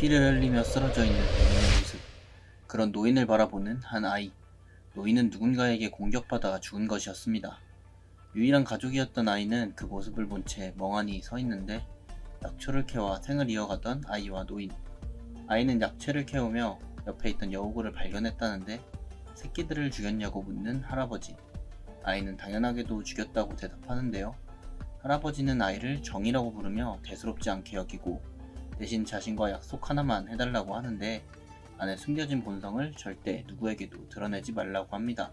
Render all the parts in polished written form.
피를 흘리며 쓰러져 있는 노인의 모습. 그런 노인을 바라보는 한 아이. 노인은 누군가에게 공격받아 죽은 것이었습니다. 유일한 가족이었던 아이는 그 모습을 본 채 멍하니 서 있는데 약초를 캐와 생을 이어가던 아이와 노인. 아이는 약초를 캐오며 옆에 있던 여우고를 발견했다는데 새끼들을 죽였냐고 묻는 할아버지. 아이는 당연하게도 죽였다고 대답하는데요. 할아버지는 아이를 정이라고 부르며 대수롭지 않게 여기고 대신 자신과 약속 하나만 해달라고 하는데 안에 숨겨진 본성을 절대 누구에게도 드러내지 말라고 합니다.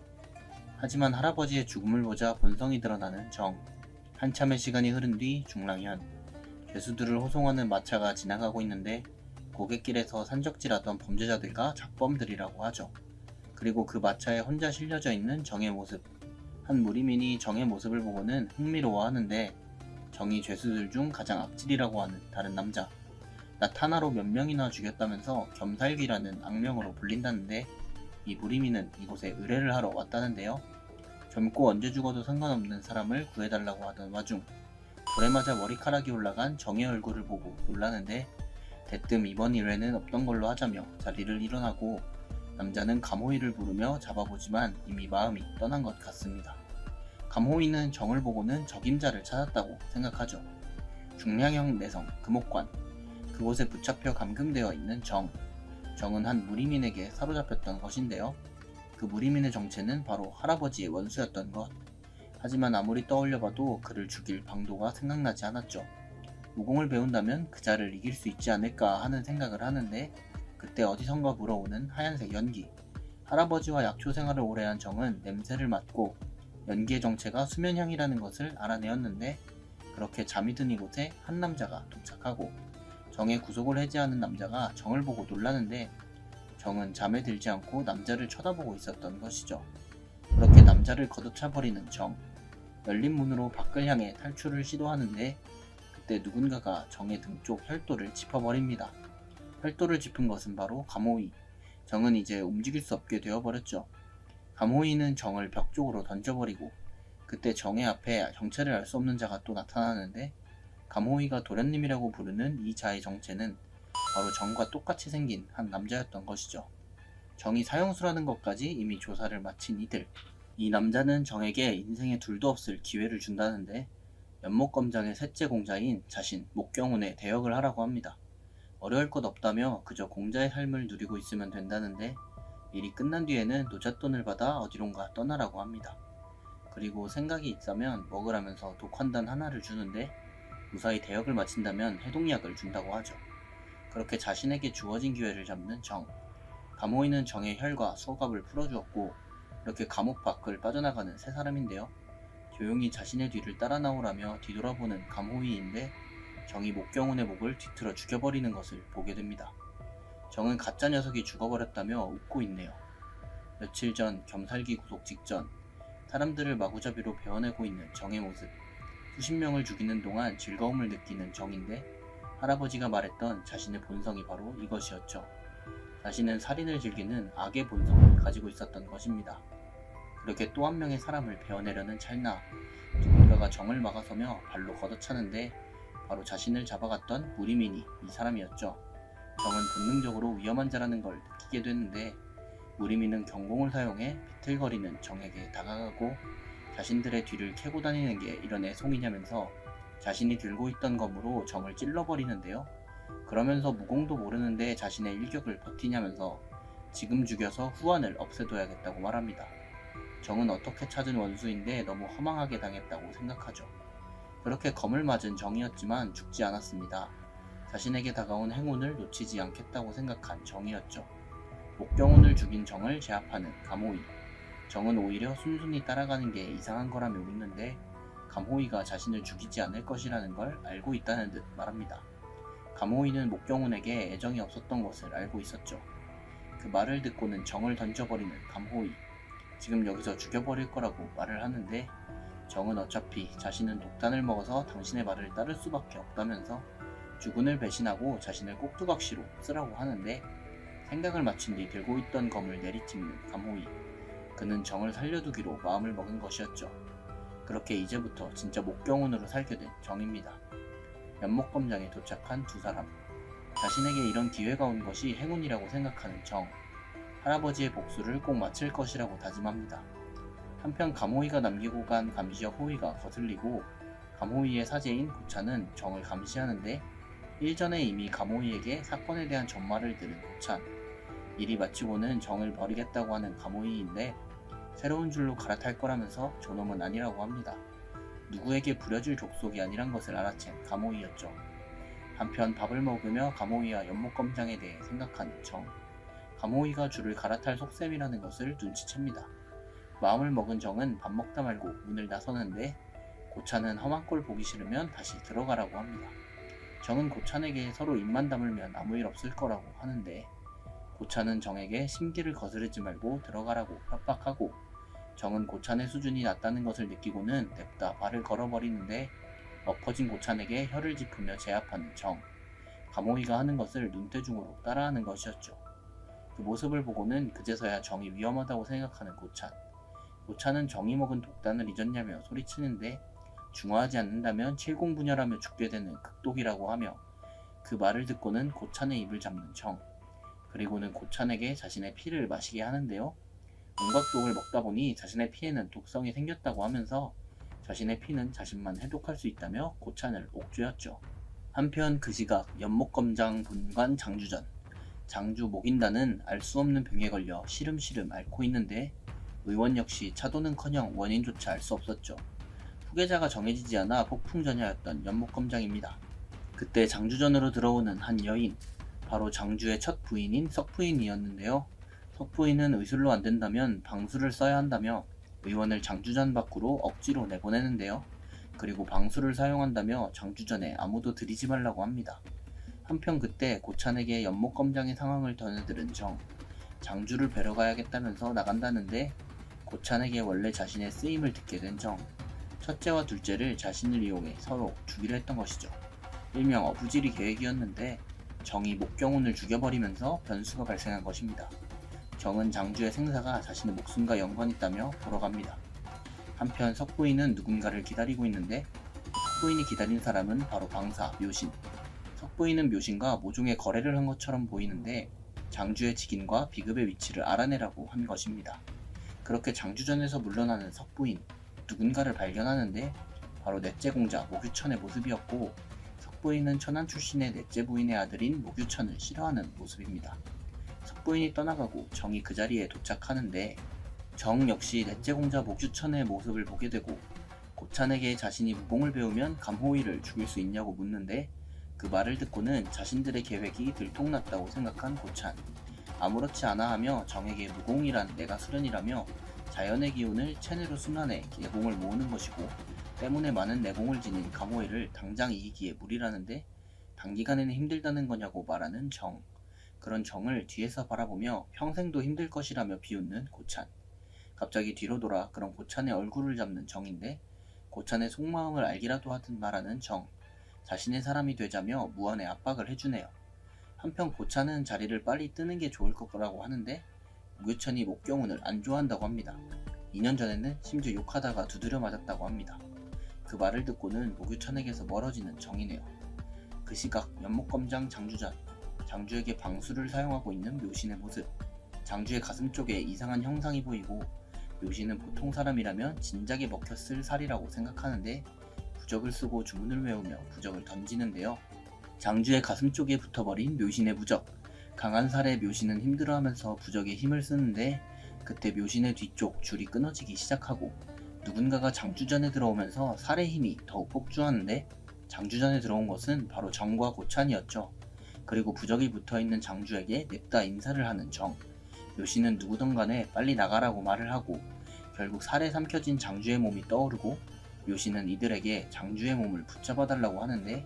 하지만 할아버지의 죽음을 보자 본성이 드러나는 정. 한참의 시간이 흐른 뒤 중랑현. 죄수들을 호송하는 마차가 지나가고 있는데 고갯길에서 산적질하던 범죄자들과 작범들이라고 하죠. 그리고 그 마차에 혼자 실려져 있는 정의 모습. 한 무리민이 정의 모습을 보고는 흥미로워하는데 정이 죄수들 중 가장 악질이라고 하는 다른 남자. 낮 하나로 몇 명이나 죽였다면서 겸살귀라는 악명으로 불린다는데 이 무리민은 이곳에 의뢰를 하러 왔다는데요. 젊고 언제 죽어도 상관없는 사람을 구해달라고 하던 와중 불에 맞아 머리카락이 올라간 정의 얼굴을 보고 놀라는데 대뜸 이번 의뢰는 없던 걸로 하자며 자리를 일어나고 남자는 감호이를 부르며 잡아보지만 이미 마음이 떠난 것 같습니다. 감호이는 정을 보고는 적임자를 찾았다고 생각하죠. 중량형 내성 금옥관. 그곳에 붙잡혀 감금되어 있는 정. 정은 한 무리민에게 사로잡혔던 것인데요. 그 무리민의 정체는 바로 할아버지의 원수였던 것. 하지만 아무리 떠올려봐도 그를 죽일 방도가 생각나지 않았죠. 무공을 배운다면 그자를 이길 수 있지 않을까 하는 생각을 하는데 그때 어디선가 불어오는 하얀색 연기. 할아버지와 약초 생활을 오래 한 정은 냄새를 맡고 연기의 정체가 수면향이라는 것을 알아내었는데 그렇게 잠이 든 이곳에 한 남자가 도착하고 정의 구속을 해제하는 남자가 정을 보고 놀라는데 정은 잠에 들지 않고 남자를 쳐다보고 있었던 것이죠. 그렇게 남자를 걷어차버리는 정. 열린 문으로 밖을 향해 탈출을 시도하는데 그때 누군가가 정의 등 쪽 혈도를 짚어버립니다. 혈도를 짚은 것은 바로 감호이. 정은 이제 움직일 수 없게 되어버렸죠. 감호이는 정을 벽 쪽으로 던져버리고 그때 정의 앞에 정체를 알 수 없는 자가 또 나타나는데 감호이가 도련님이라고 부르는 이 자의 정체는 바로 정과 똑같이 생긴 한 남자였던 것이죠. 정이 사형수라는 것까지 이미 조사를 마친 이들. 이 남자는 정에게 인생에 둘도 없을 기회를 준다는데 연못검장의 셋째 공자인 자신 목경운에 대역을 하라고 합니다. 어려울 것 없다며 그저 공자의 삶을 누리고 있으면 된다는데 일이 끝난 뒤에는 노잣돈을 받아 어디론가 떠나라고 합니다. 그리고 생각이 있다면 먹으라면서 독 한 단 하나를 주는데 무사히 대역을 마친다면 해독약을 준다고 하죠. 그렇게 자신에게 주어진 기회를 잡는 정. 감호이는 정의 혈과 수갑을 풀어주었고 이렇게 감옥 밖을 빠져나가는 세 사람인데요. 조용히 자신의 뒤를 따라 나오라며 뒤돌아보는 감호이인데 정이 목경운의 목을 뒤틀어 죽여버리는 것을 보게 됩니다. 정은 가짜 녀석이 죽어버렸다며 웃고 있네요. 며칠 전 겸살기 구속 직전 사람들을 마구잡이로 베어내고 있는 정의 모습. 수십 명을 죽이는 동안 즐거움을 느끼는 정인데 할아버지가 말했던 자신의 본성이 바로 이것이었죠. 자신은 살인을 즐기는 악의 본성을 가지고 있었던 것입니다. 그렇게 또 한 명의 사람을 베어내려는 찰나 누군가가 정을 막아서며 발로 걷어차는데 바로 자신을 잡아갔던 무리민이 이 사람이었죠. 정은 본능적으로 위험한 자라는 걸 느끼게 되는데 무리민은 경공을 사용해 비틀거리는 정에게 다가가고 자신들의 뒤를 캐고 다니는 게 이런 애송이냐면서 자신이 들고 있던 검으로 정을 찔러버리는데요. 그러면서 무공도 모르는데 자신의 일격을 버티냐면서 지금 죽여서 후환을 없애둬야겠다고 말합니다. 정은 어떻게 찾은 원수인데 너무 허망하게 당했다고 생각하죠. 그렇게 검을 맞은 정이었지만 죽지 않았습니다. 자신에게 다가온 행운을 놓치지 않겠다고 생각한 정이었죠. 목경운을 죽인 정을 제압하는 감호이. 정은 오히려 순순히 따라가는 게 이상한 거라며 묻는데 감호이가 자신을 죽이지 않을 것이라는 걸 알고 있다는 듯 말합니다. 감호이는 목경운에게 애정이 없었던 것을 알고 있었죠. 그 말을 듣고는 정을 던져버리는 감호이. 지금 여기서 죽여버릴 거라고 말을 하는데 정은 어차피 자신은 독단을 먹어서 당신의 말을 따를 수밖에 없다면서 주군을 배신하고 자신을 꼭두각시로 쓰라고 하는데 생각을 마친 뒤 들고 있던 검을 내리찍는 감호이. 그는 정을 살려두기로 마음을 먹은 것이었죠. 그렇게 이제부터 진짜 목경운으로 살게 된 정입니다. 연목검장에 도착한 두 사람. 자신에게 이런 기회가 온 것이 행운이라고 생각하는 정. 할아버지의 복수를 꼭 마칠 것이라고 다짐합니다. 한편 감호이가 남기고 간 감시역 호의가 거슬리고 감호이의 사제인 고찬은 정을 감시하는데 일전에 이미 감호이에게 사건에 대한 전말을 들은 고찬. 일이 마치고는 정을 버리겠다고 하는 감호이인데 새로운 줄로 갈아탈 거라면서 저놈은 아니라고 합니다. 누구에게 부려질 족속이 아니란 것을 알아챈 감호이였죠. 한편 밥을 먹으며 감호이와 연못검장에 대해 생각하는 정. 감호이가 줄을 갈아탈 속셈이라는 것을 눈치챕니다. 마음을 먹은 정은 밥 먹다 말고 문을 나서는데 고찬은 험한 꼴 보기 싫으면 다시 들어가라고 합니다. 정은 고찬에게 서로 입만 다물면 아무 일 없을 거라고 하는데 고찬은 정에게 심기를 거스르지 말고 들어가라고 협박하고 정은 고찬의 수준이 낮다는 것을 느끼고는 냅다 발을 걸어버리는데 엎어진 고찬에게 혀를 짚으며 제압하는 정. 감호이가 하는 것을 눈대중으로 따라하는 것이었죠. 그 모습을 보고는 그제서야 정이 위험하다고 생각하는 고찬. 고찬은 정이 먹은 독단을 잊었냐며 소리치는데 중화하지 않는다면 칠공분열하며 죽게 되는 극독이라고 하며 그 말을 듣고는 고찬의 입을 잡는 정. 그리고는 고찬에게 자신의 피를 마시게 하는데요. 온갖 독을 먹다 보니 자신의 피에는 독성이 생겼다고 하면서 자신의 피는 자신만 해독할 수 있다며 고찬을 옥죄었죠. 한편 그 시각 연못검장 본관 장주전. 장주 목인단은 알 수 없는 병에 걸려 시름시름 앓고 있는데 의원 역시 차도는커녕 원인조차 알 수 없었죠. 후계자가 정해지지 않아 폭풍전야였던 연못검장입니다. 그때 장주전으로 들어오는 한 여인, 바로 장주의 첫 부인인 석부인이었는데요. 석부인은 의술로 안된다면 방수를 써야 한다며 의원을 장주전 밖으로 억지로 내보내는데요. 그리고 방수를 사용한다며 장주전에 아무도 들이지 말라고 합니다. 한편 그때 고찬에게 연못검장의 상황을 전해들은 정. 장주를 뵈러 가야겠다면서 나간다는데 고찬에게 원래 자신의 쓰임을 듣게 된 정. 첫째와 둘째를 자신을 이용해 서로 죽이려 했던 것이죠. 일명 어부지리 계획이었는데 정이 목경운을 죽여버리면서 변수가 발생한 것입니다. 정은 장주의 생사가 자신의 목숨과 연관이 있다며 돌아갑니다. 한편 석부인은 누군가를 기다리고 있는데 석부인이 기다린 사람은 바로 방사 묘신. 석부인은 묘신과 모종의 거래를 한 것처럼 보이는데 장주의 직인과 비급의 위치를 알아내라고 한 것입니다. 그렇게 장주전에서 물러나는 석부인, 누군가를 발견하는데 바로 넷째 공자 모규천의 모습이었고 석부인은 천안 출신의 넷째 부인의 아들인 모규천을 싫어하는 모습입니다. 석부인이 떠나가고 정이 그 자리에 도착하는데 정 역시 넷째 공자 모규천의 모습을 보게 되고 고찬에게 자신이 무공을 배우면 감호이를 죽일 수 있냐고 묻는데 그 말을 듣고는 자신들의 계획이 들통났다고 생각한 고찬. 아무렇지 않아 하며 정에게 무공이란 내가 수련이라며 자연의 기운을 체내로 순환해 내공을 모으는 것이고 때문에 많은 내공을 지닌 감호이를 당장 이기기에 무리라는데 단기간에는 힘들다는 거냐고 말하는 정. 그런 정을 뒤에서 바라보며 평생도 힘들 것이라며 비웃는 고찬. 갑자기 뒤로 돌아 그런 고찬의 얼굴을 잡는 정인데 고찬의 속마음을 알기라도 하듯 말하는 정. 자신의 사람이 되자며 무한의 압박을 해주네요. 한편 고찬은 자리를 빨리 뜨는 게 좋을 거라고 하는데 무규천이 목경운을 안 좋아한다고 합니다. 2년 전에는 심지어 욕하다가 두드려 맞았다고 합니다. 그 말을 듣고는 무규천에게서 멀어지는 정이네요. 그 시각 연못검장 장주전. 장주에게 방수를 사용하고 있는 묘신의 모습. 장주의 가슴 쪽에 이상한 형상이 보이고 묘신은 보통 사람이라면 진작에 먹혔을 살이라고 생각하는데 부적을 쓰고 주문을 외우며 부적을 던지는데요. 장주의 가슴 쪽에 붙어버린 묘신의 부적. 강한 살에 묘신은 힘들어하면서 부적에 힘을 쓰는데 그때 묘신의 뒤쪽 줄이 끊어지기 시작하고 누군가가 장주전에 들어오면서 살의 힘이 더욱 폭주하는데 장주전에 들어온 것은 바로 정과 고찬이었죠. 그리고 부적이 붙어있는 장주에게 냅다 인사를 하는 정. 묘신은 누구든 간에 빨리 나가라고 말을 하고 결국 살에 삼켜진 장주의 몸이 떠오르고 묘신은 이들에게 장주의 몸을 붙잡아달라고 하는데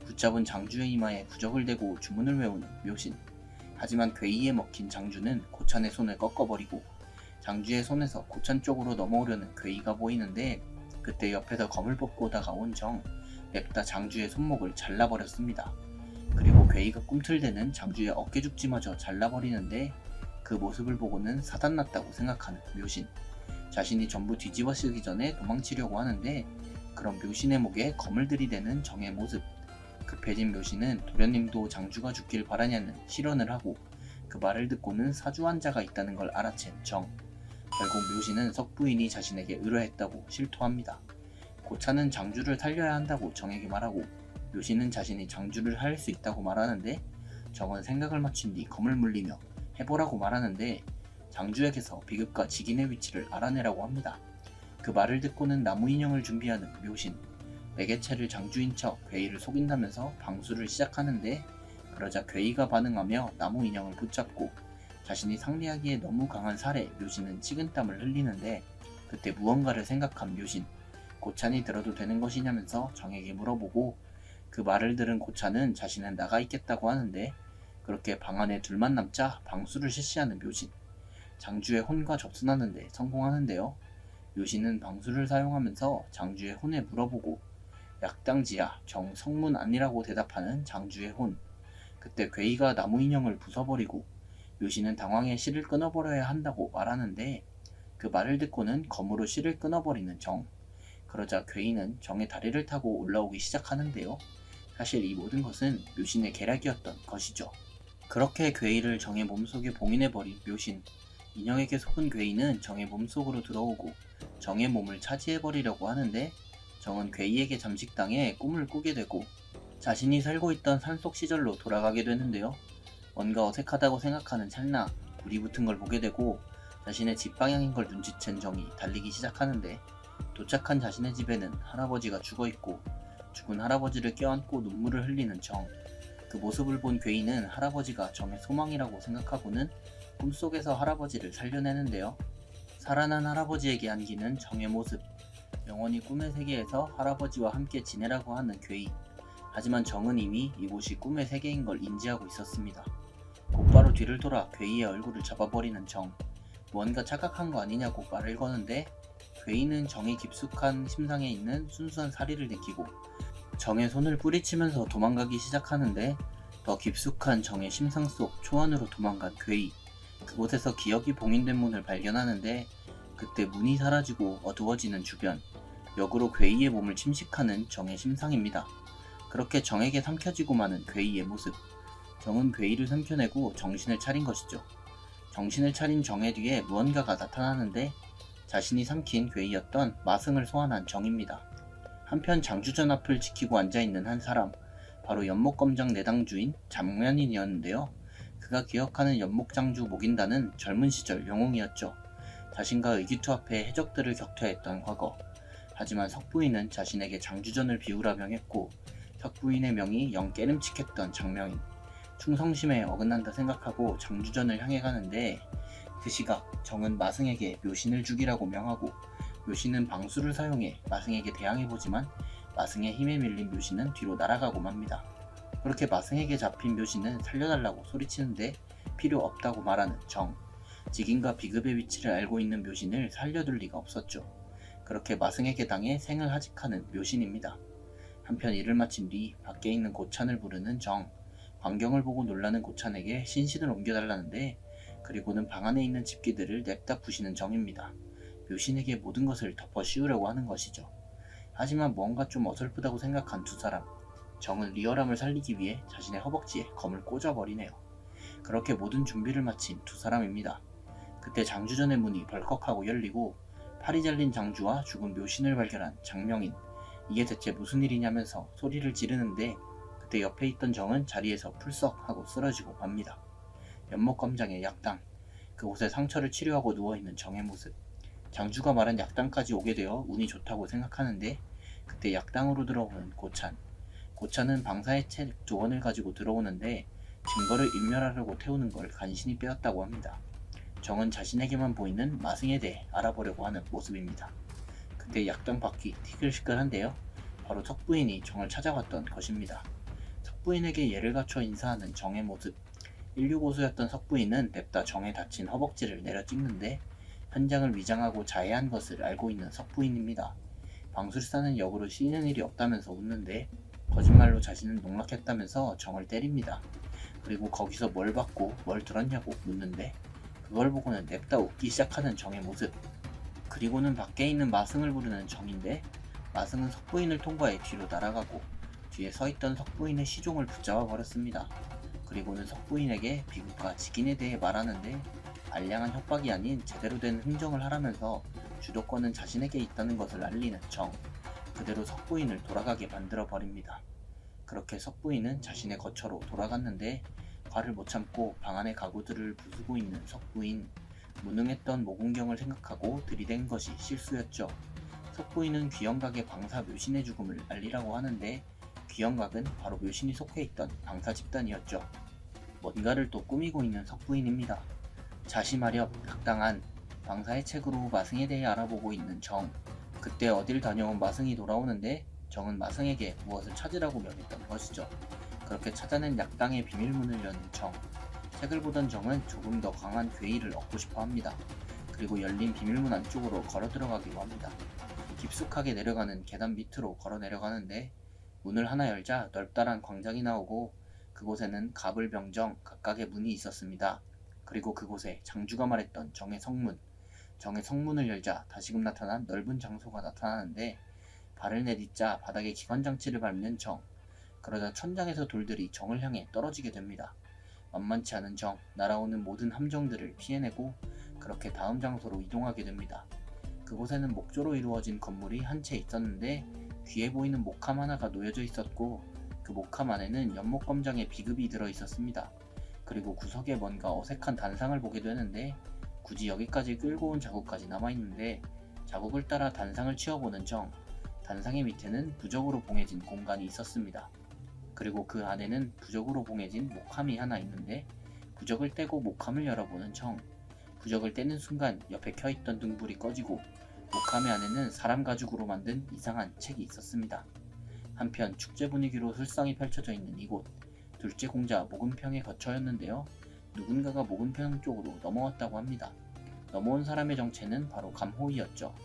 붙잡은 장주의 이마에 부적을 대고 주문을 외우는 묘신. 하지만 괴이에 먹힌 장주는 고찬의 손을 꺾어버리고 장주의 손에서 고찬 쪽으로 넘어오려는 괴이가 보이는데 그때 옆에서 검을 뽑고 다가온 정. 냅다 장주의 손목을 잘라버렸습니다. 그리고 괴이가 꿈틀대는 장주의 어깨죽지마저 잘라버리는데 그 모습을 보고는 사단났다고 생각하는 묘신. 자신이 전부 뒤집어 쓰기 전에 도망치려고 하는데 그런 묘신의 목에 검을 들이대는 정의 모습. 급해진 묘신은 도련님도 장주가 죽길 바라냐는 실언을 하고 그 말을 듣고는 사주 환자가 있다는 걸 알아챈 정. 결국 묘신은 석부인이 자신에게 의뢰했다고 실토합니다. 고찬은 장주를 살려야 한다고 정에게 말하고 묘신은 자신이 장주를 할 수 있다고 말하는데 정은 생각을 마친 뒤 검을 물리며 해보라고 말하는데 장주에게서 비급과 직인의 위치를 알아내라고 합니다. 그 말을 듣고는 나무 인형을 준비하는 묘신. 매개체를 장주인 척 괴이를 속인다면서 방수를 시작하는데 그러자 괴이가 반응하며 나무 인형을 붙잡고 자신이 상대하기에 너무 강한 살에 묘신은 식은땀을 흘리는데 그때 무언가를 생각한 묘신. 고찬이 들어도 되는 것이냐면서 정에게 물어보고 그 말을 들은 고찬은 자신은 나가 있겠다고 하는데 그렇게 방 안에 둘만 남자 방수를 실시하는 묘신. 장주의 혼과 접선하는데 성공하는데요. 묘신은 방수를 사용하면서 장주의 혼에 물어보고 약당지야 정성문 아니라고 대답하는 장주의 혼. 그때 괴이가 나무 인형을 부숴버리고 묘신은 당황해 실을 끊어버려야 한다고 말하는데 그 말을 듣고는 검으로 실을 끊어버리는 정. 그러자 괴이는 정의 다리를 타고 올라오기 시작하는데요. 사실 이 모든 것은 묘신의 계략이었던 것이죠. 그렇게 괴이를 정의 몸속에 봉인해버린 묘신. 인형에게 속은 괴이는 정의 몸속으로 들어오고 정의 몸을 차지해버리려고 하는데 정은 괴이에게 잠식당해 꿈을 꾸게 되고 자신이 살고 있던 산속 시절로 돌아가게 되는데요. 뭔가 어색하다고 생각하는 찰나 불이 붙은 걸 보게 되고 자신의 집 방향인 걸 눈치챈 정이 달리기 시작하는데 도착한 자신의 집에는 할아버지가 죽어있고 죽은 할아버지를 껴안고 눈물을 흘리는 정. 그 모습을 본 괴이는 할아버지가 정의 소망이라고 생각하고는 꿈속에서 할아버지를 살려내는데요. 살아난 할아버지에게 안기는 정의 모습. 영원히 꿈의 세계에서 할아버지와 함께 지내라고 하는 괴이. 하지만 정은 이미 이곳이 꿈의 세계인 걸 인지하고 있었습니다. 곧바로 뒤를 돌아 괴이의 얼굴을 잡아버리는 정. 무언가 착각한 거 아니냐고 말을 거는데 괴이는 정의 깊숙한 심상에 있는 순수한 사리를 느끼고 정의 손을 뿌리치면서 도망가기 시작하는데 더 깊숙한 정의 심상 속 초원으로 도망간 괴이. 그곳에서 기억이 봉인된 문을 발견하는데 그때 문이 사라지고 어두워지는 주변. 역으로 괴이의 몸을 침식하는 정의 심상입니다. 그렇게 정에게 삼켜지고 마는 괴이의 모습. 정은 괴이를 삼켜내고 정신을 차린 것이죠. 정신을 차린 정의 뒤에 무언가가 나타나는데 자신이 삼킨 괴이였던 마승을 소환한 정입니다. 한편 장주전 앞을 지키고 앉아있는 한 사람, 바로 연목검장 내당주인 장면인이었는데요. 그가 기억하는 연목장주 목인단은 젊은 시절 영웅이었죠. 자신과 의기투합해 해적들을 격퇴했던 과거. 하지만 석부인은 자신에게 장주전을 비우라 명했고 석부인의 명이 영 깨름칙했던 장명인. 충성심에 어긋난다 생각하고 장주전을 향해 가는데 그 시각 정은 마승에게 묘신을 죽이라고 명하고 묘신은 방수를 사용해 마승에게 대항해보지만 마승의 힘에 밀린 묘신은 뒤로 날아가고 맙니다. 그렇게 마승에게 잡힌 묘신은 살려달라고 소리치는데 필요 없다고 말하는 정. 직인과 비급의 위치를 알고 있는 묘신을 살려둘 리가 없었죠. 그렇게 마승에게 당해 생을 하직하는 묘신입니다. 한편 일을 마친 뒤 밖에 있는 고찬을 부르는 정. 광경을 보고 놀라는 고찬에게 신신을 옮겨달라는데 그리고는 방 안에 있는 집기들을 냅다 부시는 정입니다. 묘신에게 모든 것을 덮어 씌우려고 하는 것이죠. 하지만 뭔가 좀 어설프다고 생각한 두 사람. 정은 리얼함을 살리기 위해 자신의 허벅지에 검을 꽂아버리네요. 그렇게 모든 준비를 마친 두 사람입니다. 그때 장주전의 문이 벌컥하고 열리고 팔이 잘린 장주와 죽은 묘신을 발견한 장명인. 이게 대체 무슨 일이냐면서 소리를 지르는데 그때 옆에 있던 정은 자리에서 풀썩 하고 쓰러지고 맙니다. 연목검장의 약당. 그곳에 상처를 치료하고 누워있는 정의 모습. 장주가 말한 약당까지 오게 되어 운이 좋다고 생각하는데 그때 약당으로 들어오는 고찬. 고찬은 방사의 책 2권을 가지고 들어오는데 증거를 인멸하려고 태우는 걸 간신히 빼었다고 합니다. 정은 자신에게만 보이는 마승에 대해 알아보려고 하는 모습입니다. 그때 약당 밖이 티끌시끌한데요. 바로 석부인이 정을 찾아왔던 것입니다. 석부인에게 예를 갖춰 인사하는 정의 모습. 165수였던 석부인은 냅다 정에 다친 허벅지를 내려 찍는데 현장을 위장하고 자해한 것을 알고 있는 석부인입니다. 방술사는 역으로 씌이는 일이 없다면서 웃는데 거짓말로 자신은 농락했다면서 정을 때립니다. 그리고 거기서 뭘 받고 뭘 들었냐고 묻는데 그걸 보고는 냅다 웃기 시작하는 정의 모습. 그리고는 밖에 있는 마승을 부르는 정인데 마승은 석부인을 통과해 뒤로 날아가고 뒤에 서있던 석부인의 시종을 붙잡아 버렸습니다. 그리고는 석부인에게 비극과 직인에 대해 말하는데 알량한 협박이 아닌 제대로 된 흥정을 하라면서 주도권은 자신에게 있다는 것을 알리는 정. 그대로 석부인을 돌아가게 만들어 버립니다. 그렇게 석부인은 자신의 거처로 돌아갔는데 화를 못 참고 방 안의 가구들을 부수고 있는 석부인. 무능했던 모군경을 생각하고 들이댄 것이 실수였죠. 석부인은 귀영각의 방사 묘신의 죽음을 알리라고 하는데 귀영각은 바로 묘신이 속해 있던 방사 집단이었죠. 뭔가를 또 꾸미고 있는 석부인입니다. 자시마렵 악당한 방사의 책으로 마승에 대해 알아보고 있는 정. 그때 어딜 다녀온 마승이 돌아오는데 정은 마승에게 무엇을 찾으라고 명했던 것이죠. 그렇게 찾아낸 약당의 비밀문을 여는 정. 책을 보던 정은 조금 더 강한 괴이를 얻고 싶어 합니다. 그리고 열린 비밀문 안쪽으로 걸어 들어가기로 합니다. 깊숙하게 내려가는 계단 밑으로 걸어 내려가는데 문을 하나 열자 넓다란 광장이 나오고 그곳에는 갑을병정 각각의 문이 있었습니다. 그리고 그곳에 장주가 말했던 정의 성문을 열자 다시금 나타난 넓은 장소가 나타나는데 발을 내딛자 바닥에 기관장치를 밟는 정. 그러자 천장에서 돌들이 정을 향해 떨어지게 됩니다. 만만치 않은 정, 날아오는 모든 함정들을 피해내고 그렇게 다음 장소로 이동하게 됩니다. 그곳에는 목조로 이루어진 건물이 한 채 있었는데 귀해 보이는 목함 하나가 놓여져 있었고 그 목함 안에는 연못검장의 비급이 들어있었습니다. 그리고 구석에 뭔가 어색한 단상을 보게 되는데 굳이 여기까지 끌고 온 자국까지 남아있는데 자국을 따라 단상을 치워보는 정. 단상의 밑에는 부적으로 봉해진 공간이 있었습니다. 그리고 그 안에는 부적으로 봉해진 목함이 하나 있는데 부적을 떼고 목함을 열어보는 정. 부적을 떼는 순간 옆에 켜있던 등불이 꺼지고 목함의 안에는 사람 가죽으로 만든 이상한 책이 있었습니다. 한편 축제 분위기로 술상이 펼쳐져 있는 이곳, 둘째 공자 모근평의 거처였는데요. 누군가가 모근평 쪽으로 넘어왔다고 합니다. 넘어온 사람의 정체는 바로 감호이였죠.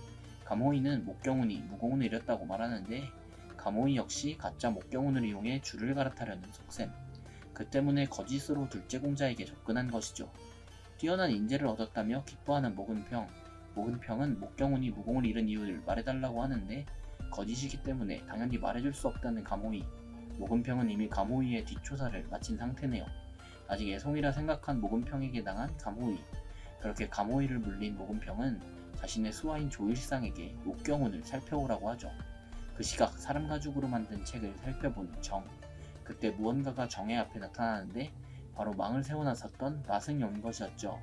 감호이는 목경운이 무공을 잃었다고 말하는데 감호이 역시 가짜 목경운을 이용해 줄을 갈아타려는 속셈. 그 때문에 거짓으로 둘째 공자에게 접근한 것이죠. 뛰어난 인재를 얻었다며 기뻐하는 모근평. 모근평은 목경운이 무공을 잃은 이유를 말해달라고 하는데 거짓이기 때문에 당연히 말해줄 수 없다는 감호이. 모근평은 이미 감호이의 뒷조사를 마친 상태네요. 아직 애송이라 생각한 모근평에게 당한 감호이. 그렇게 감호이를 물린 모근평은 자신의 수하인 조일상에게 목경운을 살펴오라고 하죠. 그 시각 사람 가죽으로 만든 책을 살펴보는 정. 그때 무언가가 정의 앞에 나타나는데 바로 망을 세워놨었던 마승이 온 것이었죠.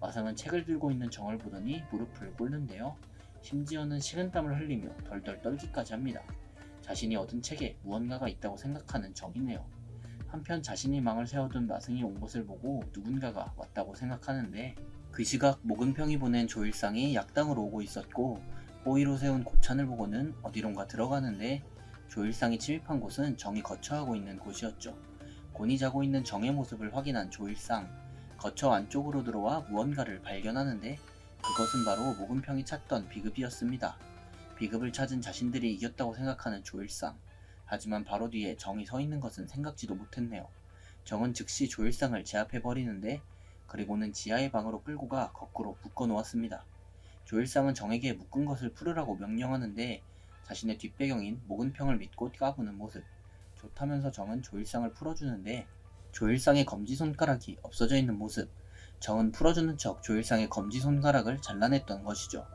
마승은 책을 들고 있는 정을 보더니 무릎을 꿇는데요. 심지어는 식은땀을 흘리며 덜덜 떨기까지 합니다. 자신이 얻은 책에 무언가가 있다고 생각하는 정이네요. 한편 자신이 망을 세워둔 마승이 온 것을 보고 누군가가 왔다고 생각하는데 그 시각 모근평이 보낸 조일상이 약당으로 오고 있었고 호위로 세운 고찬을 보고는 어디론가 들어가는데 조일상이 침입한 곳은 정이 거처하고 있는 곳이었죠. 곤히 자고 있는 정의 모습을 확인한 조일상. 거처 안쪽으로 들어와 무언가를 발견하는데 그것은 바로 모근평이 찾던 비급이었습니다. 비급을 찾은 자신들이 이겼다고 생각하는 조일상. 하지만 바로 뒤에 정이 서 있는 것은 생각지도 못했네요. 정은 즉시 조일상을 제압해버리는데 그리고는 지하의 방으로 끌고 가 거꾸로 묶어놓았습니다. 조일상은 정에게 묶은 것을 풀으라고 명령하는데 자신의 뒷배경인 모근평을 믿고 까부는 모습. 좋다면서 정은 조일상을 풀어주는데 조일상의 검지손가락이 없어져 있는 모습. 정은 풀어주는 척 조일상의 검지손가락을 잘라냈던 것이죠.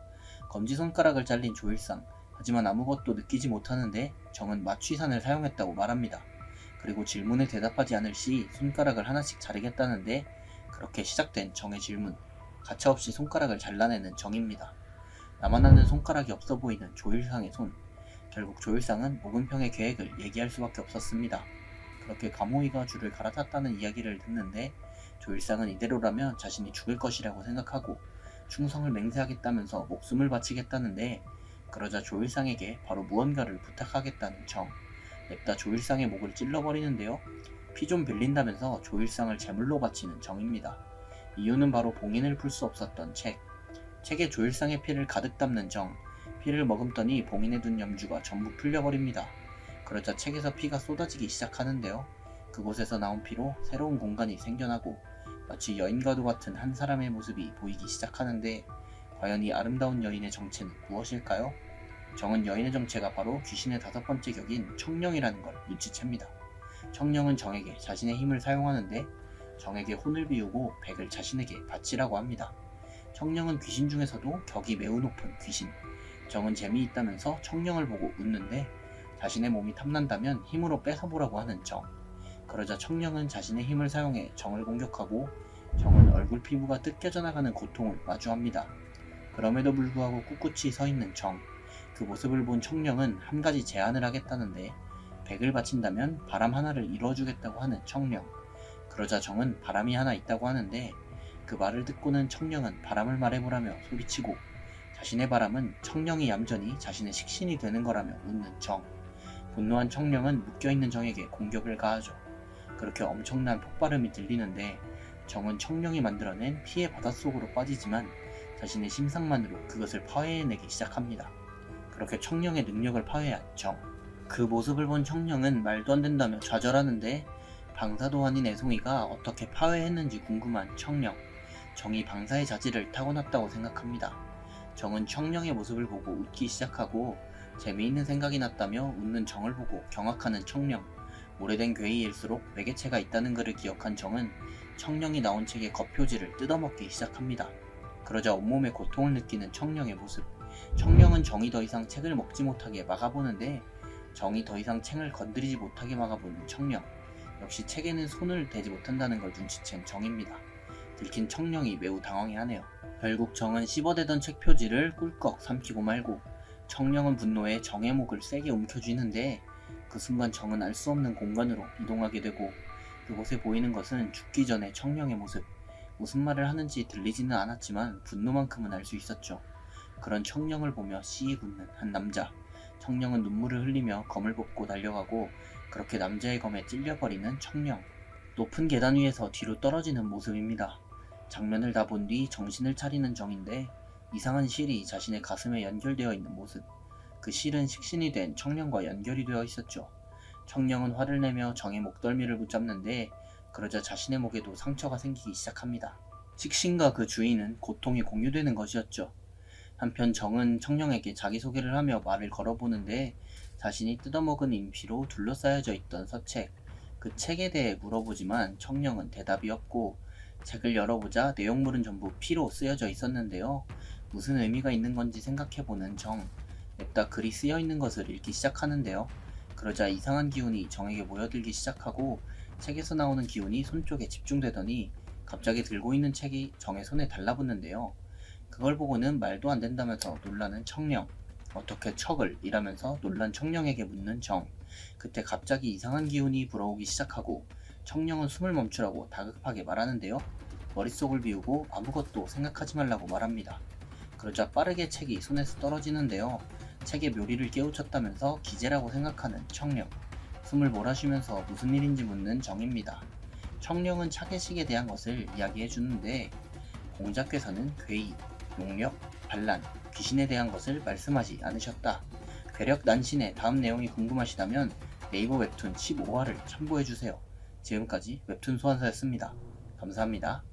검지손가락을 잘린 조일상. 하지만 아무것도 느끼지 못하는데 정은 마취산을 사용했다고 말합니다. 그리고 질문에 대답하지 않을 시 손가락을 하나씩 자르겠다는데 그렇게 시작된 정의 질문. 가차없이 손가락을 잘라내는 정입니다. 나만 아는 손가락이 없어 보이는 조일상의 손. 결국 조일상은 모근평의 계획을 얘기할 수밖에 없었습니다. 그렇게 감호이가 줄을 갈아탔다는 이야기를 듣는데 조일상은 이대로라면 자신이 죽을 것이라고 생각하고 충성을 맹세하겠다면서 목숨을 바치겠다는데 그러자 조일상에게 바로 무언가를 부탁하겠다는 정. 냅다 조일상의 목을 찔러버리는데요. 피 좀 빌린다면서 조일상을 제물로 바치는 정입니다. 이유는 바로 봉인을 풀 수 없었던 책. 책에 조일상의 피를 가득 담는 정. 피를 머금더니 봉인해둔 염주가 전부 풀려버립니다. 그러자 책에서 피가 쏟아지기 시작하는데요. 그곳에서 나온 피로 새로운 공간이 생겨나고 마치 여인과도 같은 한 사람의 모습이 보이기 시작하는데 과연 이 아름다운 여인의 정체는 무엇일까요? 정은 여인의 정체가 바로 귀신의 5번째 격인 청령이라는 걸 눈치챕니다. 청령은 정에게 자신의 힘을 사용하는데 정에게 혼을 비우고 백을 자신에게 바치라고 합니다. 청령은 귀신 중에서도 격이 매우 높은 귀신. 정은 재미있다면서 청령을 보고 웃는데 자신의 몸이 탐난다면 힘으로 뺏어보라고 하는 정. 그러자 청령은 자신의 힘을 사용해 정을 공격하고 정은 얼굴 피부가 뜯겨져 나가는 고통을 마주합니다. 그럼에도 불구하고 꿋꿋이 서 있는 정. 그 모습을 본 청령은 한 가지 제안을 하겠다는데 백을 바친다면 바람 하나를 이루어주겠다고 하는 청령. 그러자 정은 바람이 하나 있다고 하는데 그 말을 듣고는 청령은 바람을 말해보라며 소리치고 자신의 바람은 청령이 얌전히 자신의 식신이 되는 거라며 웃는 정. 분노한 청령은 묶여있는 정에게 공격을 가하죠. 그렇게 엄청난 폭발음이 들리는데 정은 청령이 만들어낸 피의 바닷속으로 빠지지만 자신의 심상만으로 그것을 파괴해내기 시작합니다. 그렇게 청령의 능력을 파괴한 정. 그 모습을 본 청령은 말도 안 된다며 좌절하는데 방사도 아닌 애송이가 어떻게 파괴했는지 궁금한 청령. 정이 방사의 자질을 타고났다고 생각합니다. 정은 청령의 모습을 보고 웃기 시작하고 재미있는 생각이 났다며 웃는 정을 보고 경악하는 청령. 오래된 괴이일수록 매개체가 있다는 것을 기억한 정은 청령이 나온 책의 겉표지를 뜯어먹기 시작합니다. 그러자 온몸에 고통을 느끼는 청령의 모습. 청령은 정이 더 이상 책을 먹지 못하게 막아보는데 정이 더 이상 책을 건드리지 못하게 막아보는 청령. 역시 책에는 손을 대지 못한다는 걸 눈치챈 정입니다. 들킨 청령이 매우 당황해하네요. 결국 정은 씹어대던 책 표지를 꿀꺽 삼키고 말고 청령은 분노에 정의 목을 세게 움켜쥐는데 그 순간 정은 알 수 없는 공간으로 이동하게 되고 그곳에 보이는 것은 죽기 전의 청령의 모습. 무슨 말을 하는지 들리지는 않았지만 분노만큼은 알 수 있었죠. 그런 청령을 보며 씩 웃는 한 남자. 청령은 눈물을 흘리며 검을 뽑고 달려가고 그렇게 남자의 검에 찔려버리는 청령. 높은 계단 위에서 뒤로 떨어지는 모습입니다. 장면을 다 본 뒤 정신을 차리는 정인데 이상한 실이 자신의 가슴에 연결되어 있는 모습. 그 실은 식신이 된 청령과 연결이 되어 있었죠. 청령은 화를 내며 정의 목덜미를 붙잡는데 그러자 자신의 목에도 상처가 생기기 시작합니다. 식신과 그 주인은 고통이 공유되는 것이었죠. 한편 정은 청령에게 자기소개를 하며 말을 걸어보는데 자신이 뜯어먹은 인피로 둘러싸여져 있던 서책, 그 책에 대해 물어보지만 청령은 대답이 없고 책을 열어보자 내용물은 전부 피로 쓰여져 있었는데요. 무슨 의미가 있는 건지 생각해보는 정. 냅다 글이 쓰여있는 것을 읽기 시작하는데요. 그러자 이상한 기운이 정에게 모여들기 시작하고 책에서 나오는 기운이 손 쪽에 집중되더니 갑자기 들고 있는 책이 정의 손에 달라붙는데요. 그걸 보고는 말도 안 된다면서 놀라는 청령. 어떻게 척을 이라면서 놀란 청령에게 묻는 정. 그때 갑자기 이상한 기운이 불어오기 시작하고 청령은 숨을 멈추라고 다급하게 말하는데요. 머릿속을 비우고 아무것도 생각하지 말라고 말합니다. 그러자 빠르게 책이 손에서 떨어지는데요. 책의 묘리를 깨우쳤다면서 기재라고 생각하는 청령. 숨을 몰아쉬면서 무슨 일인지 묻는 정입니다. 청령은 차계식에 대한 것을 이야기해주는데 공작께서는 괴이, 용력, 반란, 귀신에 대한 것을 말씀하지 않으셨다. 괴력 난신의 다음 내용이 궁금하시다면 네이버 웹툰 15화를 참고해주세요. 지금까지 웹툰 소환사였습니다. 감사합니다.